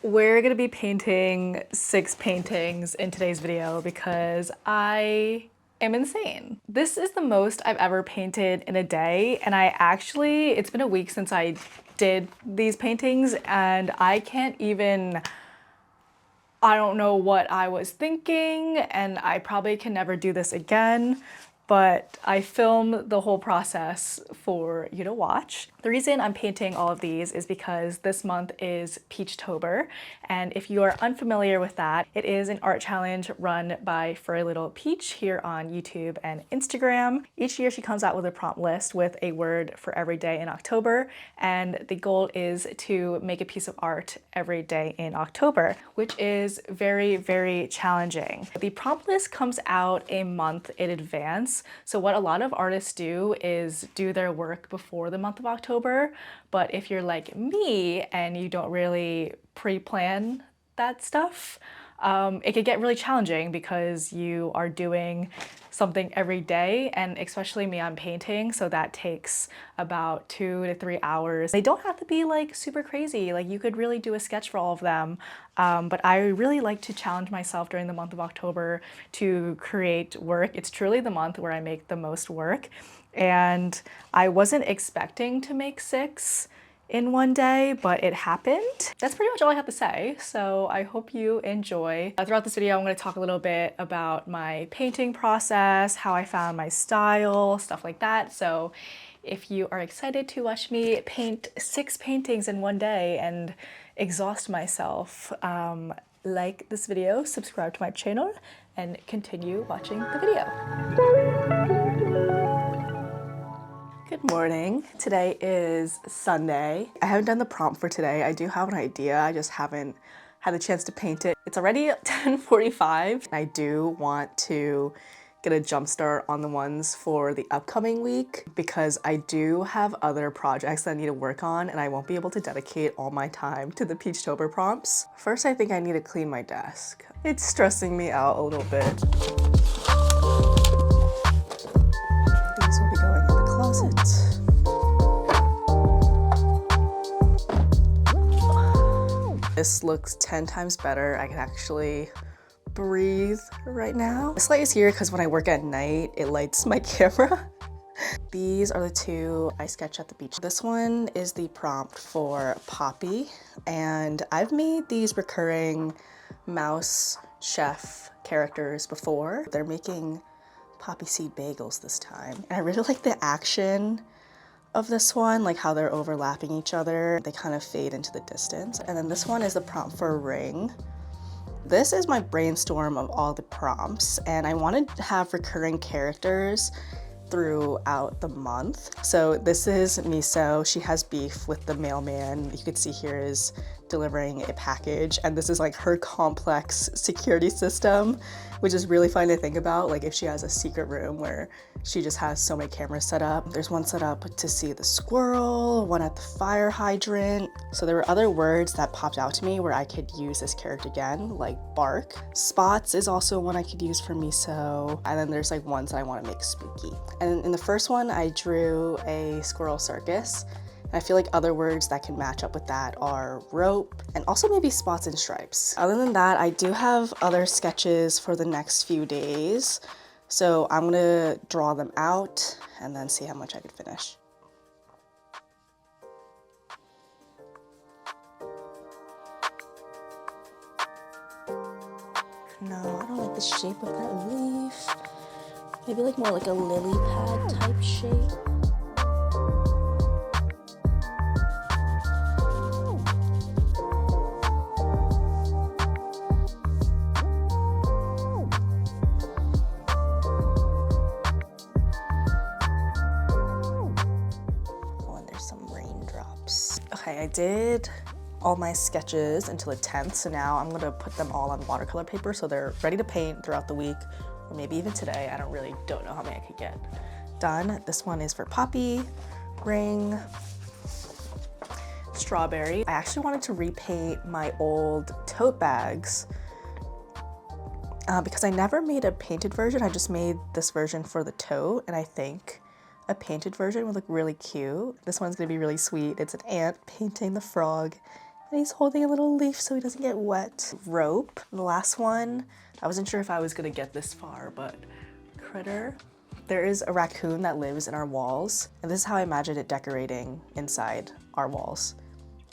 We're gonna be painting 6 paintings in today's video because I am insane. This is the most I've ever painted in a day, and it's been a week since I did these paintings, and I don't know what I was thinking, and I probably can never do this again, but I filmed the whole process for you to watch. The reason I'm painting all of these is because this month is PEACHTOBER, and if you are unfamiliar with that, it is an art challenge run by Furry Little Peach here on YouTube and Instagram. Each year she comes out with a prompt list with a word for every day in October, and the goal is to make a piece of art every day in October, which is very, very challenging. The prompt list comes out a month in advance. So what a lot of artists do is do their work before the month of October, but if you're like me and you don't really pre-plan that stuff, it could get really challenging because you are doing something every day, and especially me, I'm painting, so that takes about 2 to 3 hours. They don't have to be like super crazy, like you could really do a sketch for all of them, but I really like to challenge myself during the month of October to create work. It's truly the month where I make the most work, and I wasn't expecting to make 6 in one day, but it happened. That's pretty much all I have to say, so I hope you enjoy. Throughout this video, I'm going to talk a little bit about my painting process, how I found my style, stuff like that. So if you are excited to watch me paint 6 paintings in one day and exhaust myself, like this video, subscribe to my channel, and continue watching the video. Good morning. Today is Sunday. I haven't done the prompt for today. I do have an idea, I just haven't had the chance to paint it. It's already 10:45. I do want to get a jump start on the ones for the upcoming week because I do have other projects that I need to work on, and I won't be able to dedicate all my time to the PEACHTOBER prompts. First, I think I need to clean my desk. It's stressing me out a little bit. These will be going in the closet. This looks 10 times better. I can actually breathe right now. This light is here because when I work at night, it lights my camera. These are the 2 I sketched at the beach. This one is the prompt for Poppy, and I've made these recurring mouse chef characters before. They're making poppy seed bagels this time. And I really like the action of this one, like how they're overlapping each other. They kind of fade into the distance. And then this one is the prompt for a ring. This is my brainstorm of all the prompts, and I wanted to have recurring characters throughout the month. So this is Miso. She has beef with the mailman. You can see here is delivering a package, and this is like her complex security system, which is really fun to think about, like if she has a secret room where she just has so many cameras set up. There's one set up to see the squirrel, one at the fire hydrant. So there were other words that popped out to me where I could use this character again, like bark. Spots is also one I could use for Miso. And then there's like ones that I want to make spooky. And in the first one, I drew a squirrel circus. I feel like other words that can match up with that are rope and also maybe spots and stripes. Other than that, I do have other sketches for the next few days. So I'm gonna draw them out and then see how much I could finish. No, I don't like the shape of that leaf. Maybe like more like a lily pad type shape. Okay, I did all my sketches until the 10th, so now I'm gonna put them all on watercolor paper so they're ready to paint throughout the week, or maybe even today. I don't know how many I could get done. This one is for Poppy, ring, strawberry. I actually wanted to repaint my old tote bags because I never made a painted version. I just made this version for the tote, and I think a painted version would look really cute. This one's gonna be really sweet. It's an ant painting the frog And he's holding a little leaf so he doesn't get wet. Rope. And the last one, I wasn't sure if I was gonna get this far, but critter. There is a raccoon that lives in our walls, and this is how I imagine it decorating inside our walls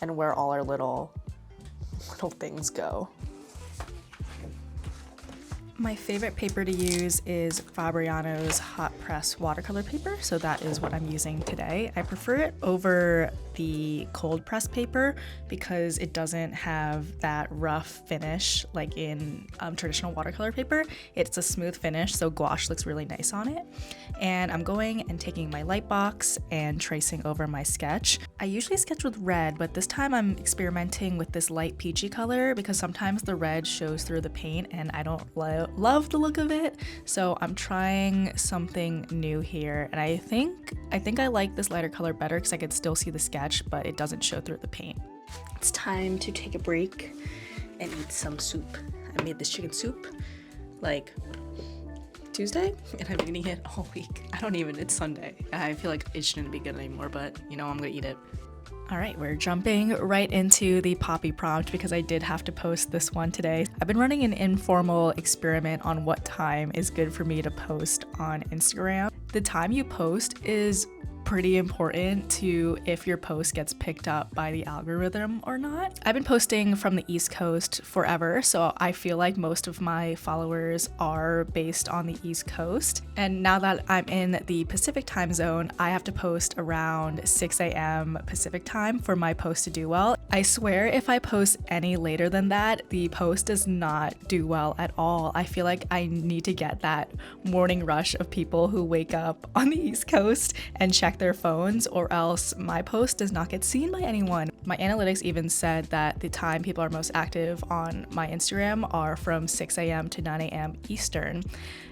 and where all our little things go. My favorite paper to use is Fabriano's hot press watercolor paper, so that is what I'm using today. I prefer it over the cold press paper because it doesn't have that rough finish like in traditional watercolor paper. It's a smooth finish, so gouache looks really nice on it. And I'm going and taking my light box and tracing over my sketch. I usually sketch with red, but this time I'm experimenting with this light peachy color because sometimes the red shows through the paint and I don't love the look of it. So I'm trying something new here, and I think I like this lighter color better because I could still see the sketch, but it doesn't show through the paint. It's time to take a break and eat some soup. I made this chicken soup like Tuesday, and I've been eating it all week. It's Sunday. I feel like it shouldn't be good anymore, but you know, I'm gonna eat it. All right, we're jumping right into the Poppy prompt because I did have to post this one today. I've been running an informal experiment on what time is good for me to post on Instagram. The time you post is pretty important to if your post gets picked up by the algorithm or not. I've been posting from the East Coast forever, so I feel like most of my followers are based on the East Coast. And now that I'm in the Pacific time zone, I have to post around 6 a.m. Pacific time for my post to do well. I swear if I post any later than that, the post does not do well at all. I feel like I need to get that morning rush of people who wake up on the East Coast and check their phones, or else my post does not get seen by anyone. My analytics even said that the time people are most active on my Instagram are from 6 a.m. to 9 a.m. Eastern.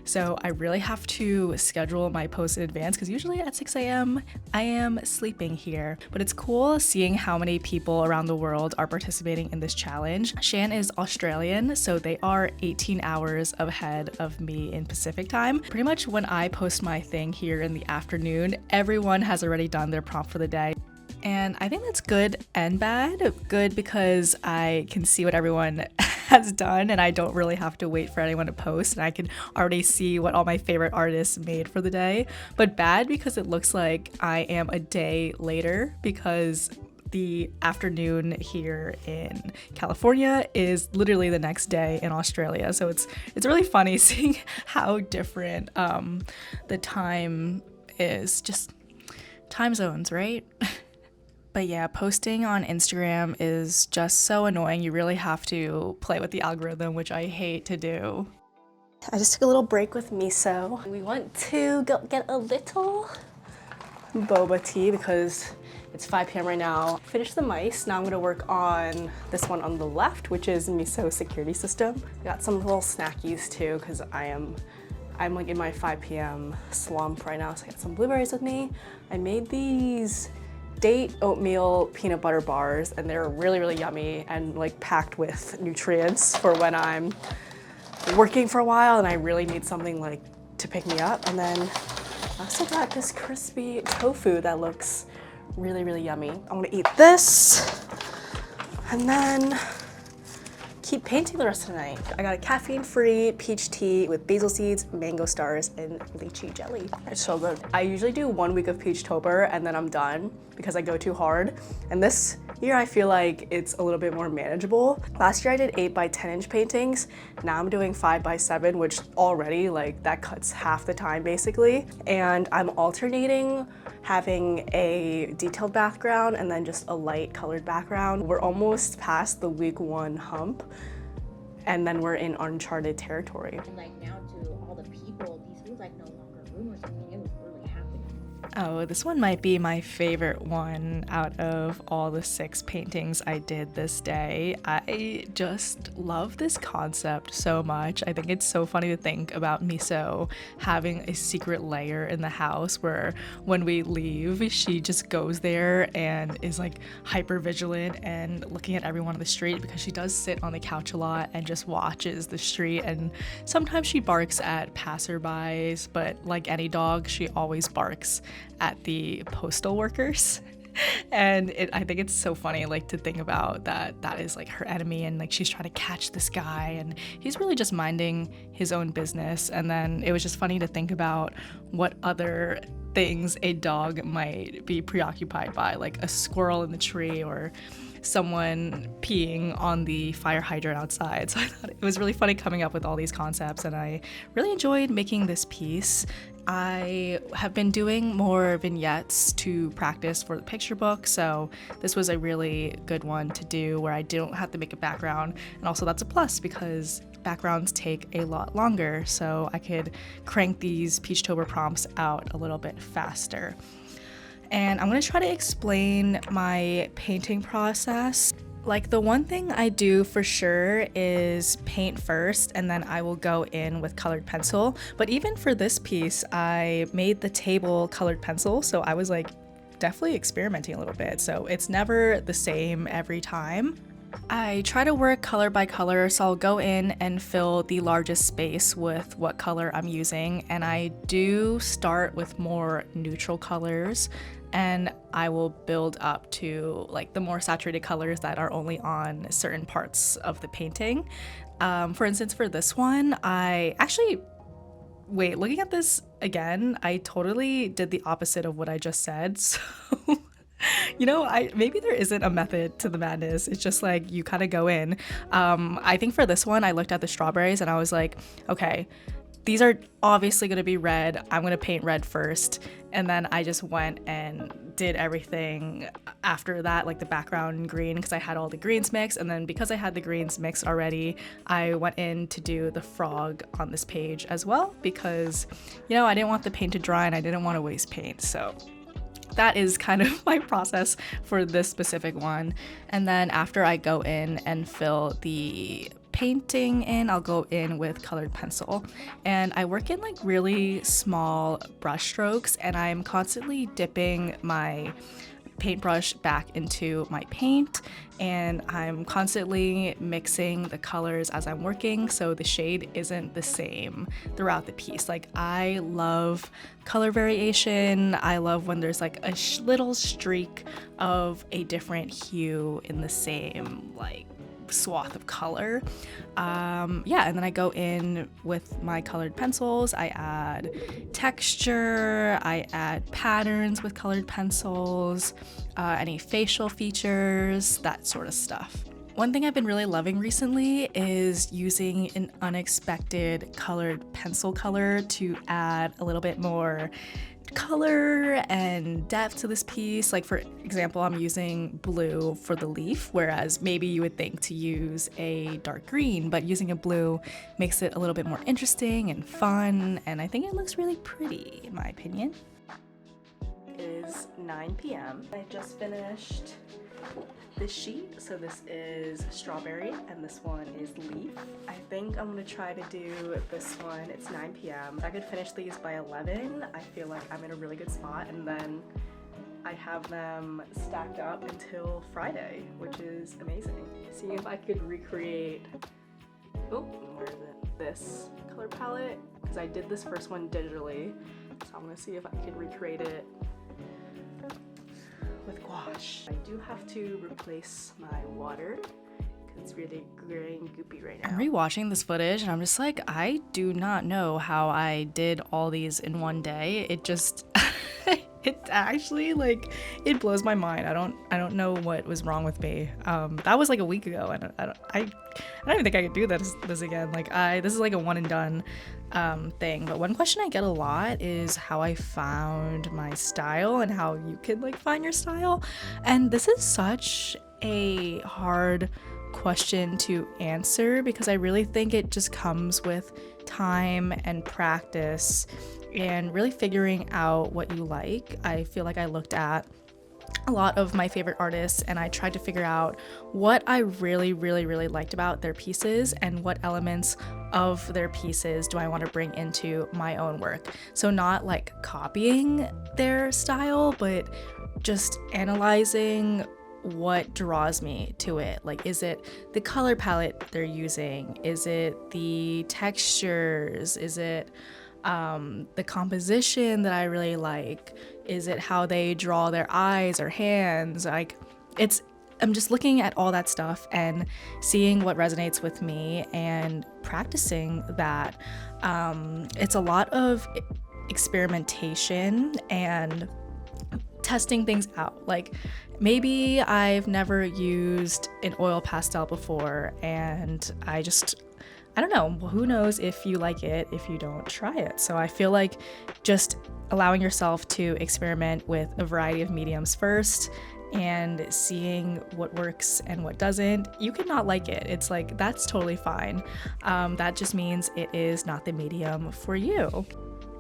So I really have to schedule my posts in advance because usually at 6 a.m. I am sleeping here. But it's cool seeing how many people around the world are participating in this challenge. Shan is Australian, so they are 18 hours ahead of me in Pacific time. Pretty much when I post my thing here in the afternoon, everyone has already done their prompt for the day. And I think that's good and bad. Good because I can see what everyone has done and I don't really have to wait for anyone to post, and I can already see what all my favorite artists made for the day. But bad because it looks like I am a day later because the afternoon here in California is literally the next day in Australia. So it's really funny seeing how different the time is. Just time zones, right? But yeah, posting on Instagram is just so annoying. You really have to play with the algorithm, which I hate to do. I just took a little break with miso. We want to go get a little boba tea because it's 5 p.m. right now. Finished the mice. Now I'm gonna work on this one on the left, which is miso security system. I got some little snackies too because I'm like in my 5 p.m. slump right now. So I got some blueberries with me. I made these date oatmeal peanut butter bars, and they're really yummy and like packed with nutrients for when I'm working for a while and I really need something like to pick me up. And then I also got this crispy tofu that looks really yummy. I'm gonna eat this and then keep painting the rest of the night. I got a caffeine-free peach tea with basil seeds, mango stars, and lychee jelly. It's so good. I usually do 1 week of PEACHTOBER and then I'm done because I go too hard. And this year I feel like it's a little bit more manageable. Last year I did 8 by 10 inch paintings. Now I'm doing 5 by 7, which already like that cuts half the time basically. And I'm alternating having a detailed background and then just a light colored background. We're almost past the week 1 hump, and then we're in uncharted territory. And like now to all the people, these things like no longer rumors. I mean, it was really happening. Oh, this one might be my favorite one out of all the 6 paintings I did this day. I just love this concept so much. I think it's so funny to think about Miso having a secret lair in the house where when we leave, she just goes there and is like hyper vigilant and looking at everyone on the street because she does sit on the couch a lot and just watches the street, and sometimes she barks at passerbys, but like any dog, she always barks at the postal workers. And I think it's so funny, like, to think about that is like her enemy, and like she's trying to catch this guy, and he's really just minding his own business. And then it was just funny to think about what other things a dog might be preoccupied by, like a squirrel in the tree or someone peeing on the fire hydrant outside. So I thought it was really funny coming up with all these concepts, and I really enjoyed making this piece. I have been doing more vignettes to practice for the picture book, so this was a really good one to do where I don't have to make a background, and also that's a plus because backgrounds take a lot longer, so I could crank these Peachtober prompts out a little bit faster. And I'm gonna try to explain my painting process. Like, the one thing I do for sure is paint first, and then I will go in with colored pencil. But even for this piece, I made the table colored pencil, so I was like definitely experimenting a little bit. So it's never the same every time. I try to work color by color, so I'll go in and fill the largest space with what color I'm using, and I do start with more neutral colors, and I will build up to like the more saturated colors that are only on certain parts of the painting. For instance, for this one, I actually, wait, looking at this again, I totally did the opposite of what I just said. So you know, maybe there isn't a method to the madness. It's just like you kind of go in. I think for this one, I looked at the strawberries and I was like, okay, these are obviously going to be red. I'm going to paint red first. And then I just went and did everything after that, like the background green, because I had all the greens mixed. And then because I had the greens mixed already, I went in to do the frog on this page as well, because, you know, I didn't want the paint to dry and I didn't want to waste paint. So that is kind of my process for this specific one. And then after I go in and fill the painting in, I'll go in with colored pencil. And I work in like really small brush strokes, and I'm constantly dipping my paintbrush back into my paint, and I'm constantly mixing the colors as I'm working so the shade isn't the same throughout the piece. Like, I love color variation. I love when there's like a little streak of a different hue in the same like swath of color. Yeah, and then I go in with my colored pencils. I add texture, I add patterns with colored pencils, any facial features, that sort of stuff. One thing I've been really loving recently is using an unexpected colored pencil color to add a little bit more color and depth to this piece. Like, for example, I'm using blue for the leaf, whereas maybe you would think to use a dark green, but using a blue makes it a little bit more interesting and fun, and I think it looks really pretty, in my opinion. It is 9 p.m. I just finished this sheet. So this is strawberry and this one is leaf. I think I'm gonna try to do this one. It's 9 p.m. I could finish these by 11. I feel like I'm in a really good spot, and then I have them stacked up until Friday, which is amazing. See if I could recreate, oh, where is it? This color palette, because I did this first one digitally. So I'm gonna see if I could recreate it with gouache. I do have to replace my water because it's really gray and goopy right now. I'm rewatching this footage and I'm just like, I do not know how I did all these in one day. It just it actually, like, it blows my mind. I don't know what was wrong with me. That was like a week ago, and I don't even think I could do this again. Like, this is like a one and done thing. But one question I get a lot is how I found my style and how you can like find your style. And this is such a hard question to answer because I really think it just comes with time and practice and really figuring out what you like. I feel like I looked at a lot of my favorite artists and I tried to figure out what I really liked about their pieces and what elements of their pieces do I want to bring into my own work. So not like copying their style, but just analyzing what draws me to it. Like, is it the color palette they're using? Is it the textures? Is it the composition that I really like? Is it how they draw their eyes or hands? Like, I'm just looking at all that stuff and seeing what resonates with me and practicing that. It's a lot of experimentation and testing things out. Like, maybe I've never used an oil pastel before and I don't know, who knows if you like it if you don't try it. So I feel like just allowing yourself to experiment with a variety of mediums first and seeing what works and what doesn't. You could not like it. It's like, that's totally fine. That just means it is not the medium for you.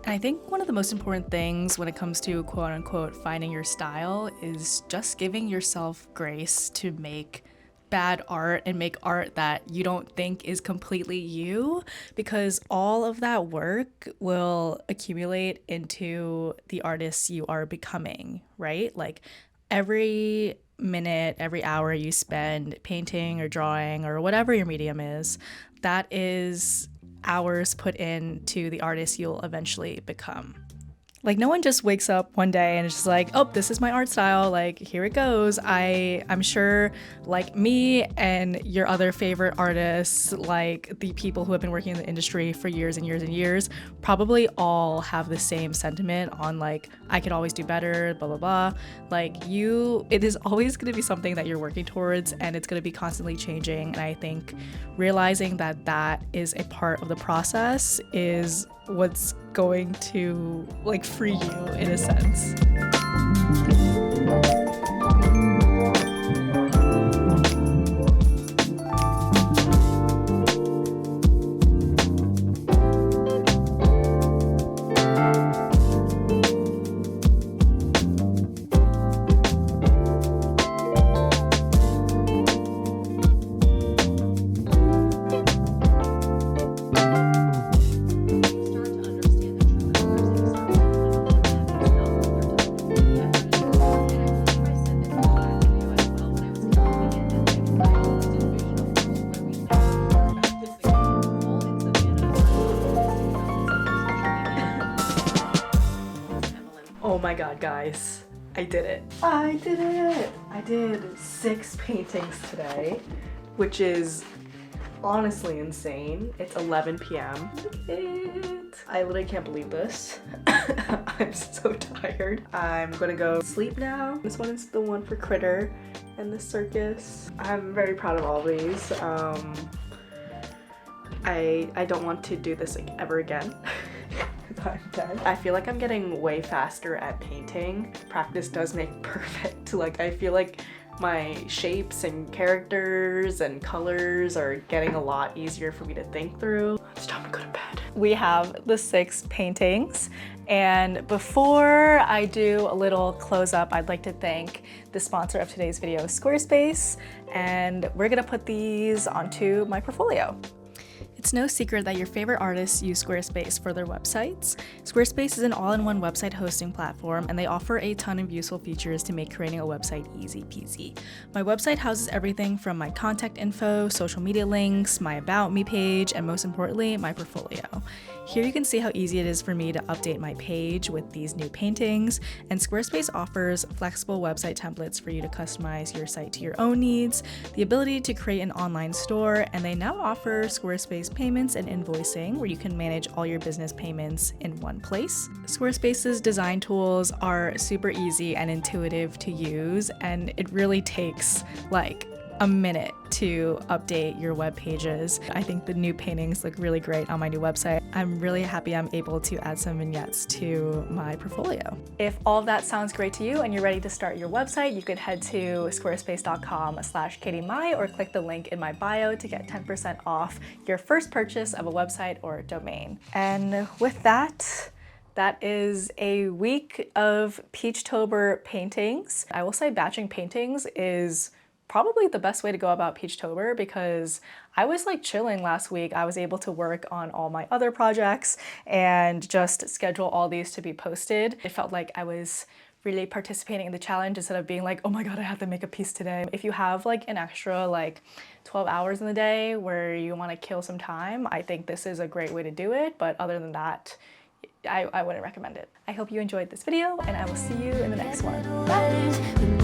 And I think one of the most important things when it comes to quote unquote finding your style is just giving yourself grace to make bad art and make art that you don't think is completely you, because all of that work will accumulate into the artist you are becoming, right? Like, every minute, every hour you spend painting or drawing or whatever your medium is, that is hours put into the artist you'll eventually become. Like, no one just wakes up one day and is just like, oh, this is my art style, like, here it goes. I'm sure, like me and your other favorite artists, like the people who have been working in the industry for years and years and years, probably all have the same sentiment on like, I could always do better, blah, blah, blah. Like, it is always gonna be something that you're working towards, and it's gonna be constantly changing. And I think realizing that that is a part of the process is what's going to like free you in a sense. Oh my god, guys, I did it. I did it! I did 6 paintings today, which is honestly insane. It's 11 p.m. Look at it. I literally can't believe this. I'm so tired. I'm gonna go sleep now. This one is the one for Critter and the circus. I'm very proud of all these. I don't want to do this like ever again. I'm done. I feel like I'm getting way faster at painting. Practice does make perfect. Like, I feel like my shapes and characters and colors are getting a lot easier for me to think through. It's time to go to bed. We have the 6 paintings, and before I do a little close up, I'd like to thank the sponsor of today's video, Squarespace, and we're gonna put these onto my portfolio. It's no secret that your favorite artists use Squarespace for their websites. Squarespace is an all-in-one website hosting platform, and they offer a ton of useful features to make creating a website easy peasy. My website houses everything from my contact info, social media links, my About Me page, and most importantly, my portfolio. Here you can see how easy it is for me to update my page with these new paintings, and Squarespace offers flexible website templates for you to customize your site to your own needs, the ability to create an online store, and they now offer Squarespace payments and invoicing, where you can manage all your business payments in one place. Squarespace's design tools are super easy and intuitive to use, and it really takes like a minute to update your web pages. I think the new paintings look really great on my new website. I'm really happy I'm able to add some vignettes to my portfolio. If all of that sounds great to you and you're ready to start your website, you could head to squarespace.com/KatieMai or click the link in my bio to get 10% off your first purchase of a website or domain. And with that, that is a week of Peachtober paintings. I will say batching paintings is probably the best way to go about Peachtober, because I was like chilling last week. I was able to work on all my other projects and just schedule all these to be posted. It felt like I was really participating in the challenge instead of being like, oh my god, I have to make a piece today. If you have like an extra like 12 hours in the day where you want to kill some time, I think this is a great way to do it. But other than that, I wouldn't recommend it. I hope you enjoyed this video, and I will see you in the next one. Bye!